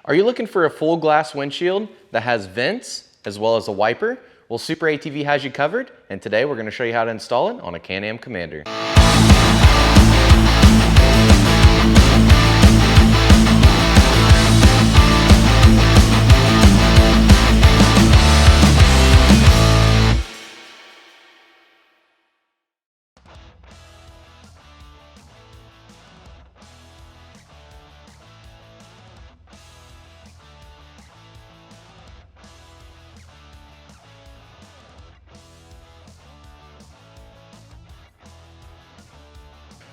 Are you looking for a full glass windshield that has vents as well as a wiper? Well, SuperATV has you covered, and today we're going to show you how to install it on a Can-Am Commander.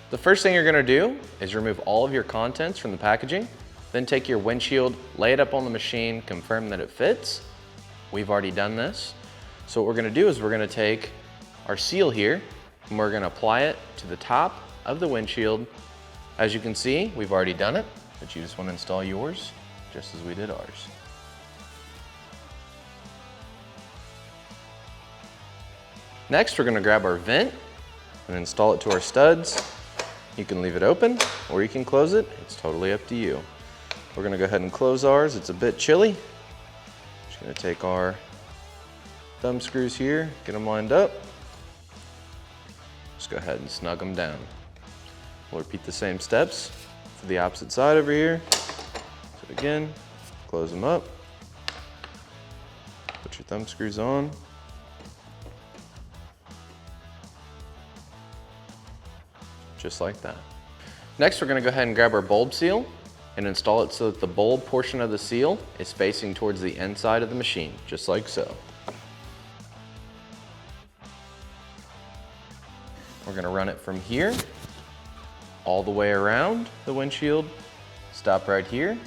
The first thing you're going to do is remove all of your contents from the packaging, then take your windshield, lay it up on the machine, confirm that it fits. We've already done this. So what we're going to do is we're going to take our seal here and we're going to apply it to the top of the windshield. As you can see, we've already done it, but you just want to install yours just as we did ours. Next, we're going to grab our vent and install it to our studs. You can leave it open or you can close it. It's totally up to you. We're gonna go ahead and close ours. It's a bit chilly. Just gonna take our thumb screws here, get them lined up. Just go ahead and snug them down. We'll repeat the same steps for the opposite side over here. So again, close them up. Put your thumb screws on. Just like that. Next, we're going to go ahead and grab our bulb seal and install it so that the bulb portion of the seal is facing towards the inside of the machine, just like so. We're going to run it from here all the way around the windshield, stop right here.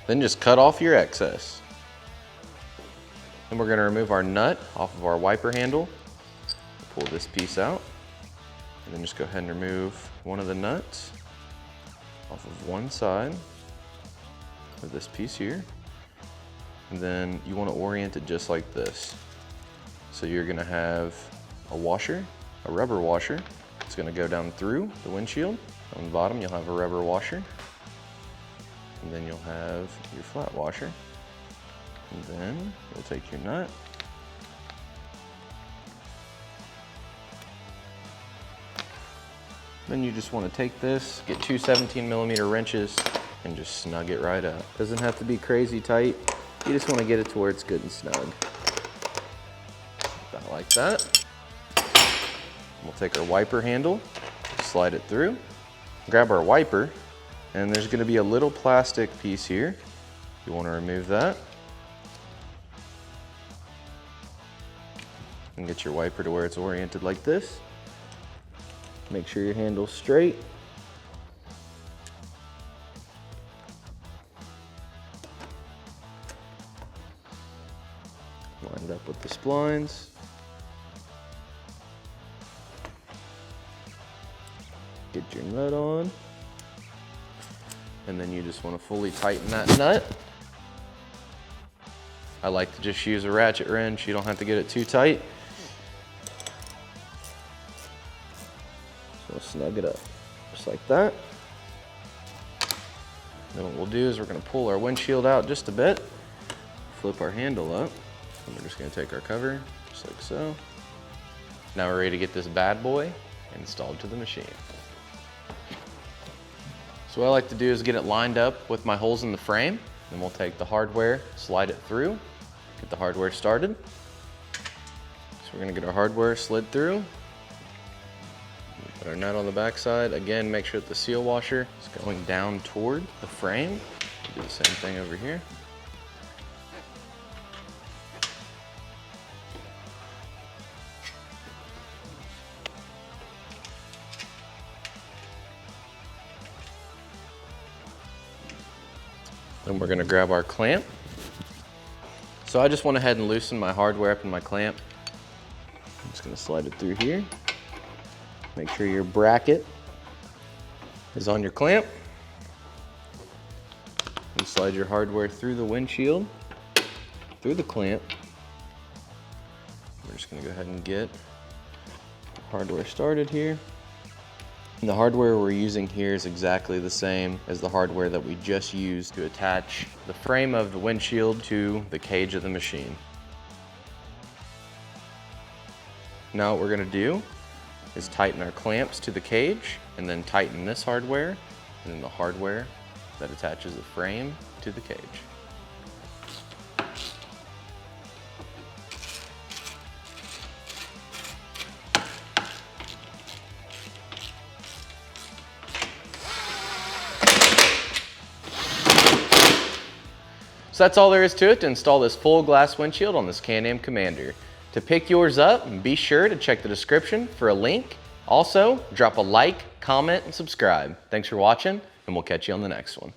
Then just cut off your excess. Then we're going to remove our nut off of our wiper handle. Pull this piece out. And then just go ahead and remove one of the nuts off of one side of this piece here. And then you want to orient it just like this. So you're going to have a washer, a rubber washer. It's going to go down through the windshield. On the bottom you'll have a rubber washer. And then you'll have your flat washer. And then you'll take your nut. Then you just want to take this, get two 17mm wrenches, and just snug it right up. Doesn't have to be crazy tight. You just want to get it to where it's good and snug. About like that. We'll take our wiper handle, slide it through, grab our wiper, and there's going to be a little plastic piece here. You want to remove that. And get your wiper to where it's oriented like this. Make sure your handle's straight. Lined up with the splines. Get your nut on. And then you just want to fully tighten that nut. I like to just use a ratchet wrench. You don't have to get it too tight. So we'll snug it up, just like that. Then what we'll do is we're going to pull our windshield out just a bit, flip our handle up, and we're just going to take our cover, just like so. Now we're ready to get this bad boy installed to the machine. So what I like to do is get it lined up with my holes in the frame. Then we'll take the hardware, slide it through, get the hardware started. So we're gonna get our hardware slid through. Put our nut on the back side. Again, make sure that the seal washer is going down toward the frame. Do the same thing over here. Then we're going to grab our clamp. So I just went ahead and loosened my hardware up in my clamp. I'm just going to slide it through here. Make sure your bracket is on your clamp. You slide your hardware through the windshield, through the clamp. We're just gonna go ahead and get the hardware started here. And the hardware we're using here is exactly the same as the hardware that we just used to attach the frame of the windshield to the cage of the machine. Now what we're gonna do is tighten our clamps to the cage and then tighten this hardware and then the hardware that attaches the frame to the cage. So that's all there is to it to install this full glass windshield on this Can-Am Commander. To pick yours up, be sure to check the description for a link. Also, drop a like, comment, and subscribe. Thanks for watching, and we'll catch you on the next one.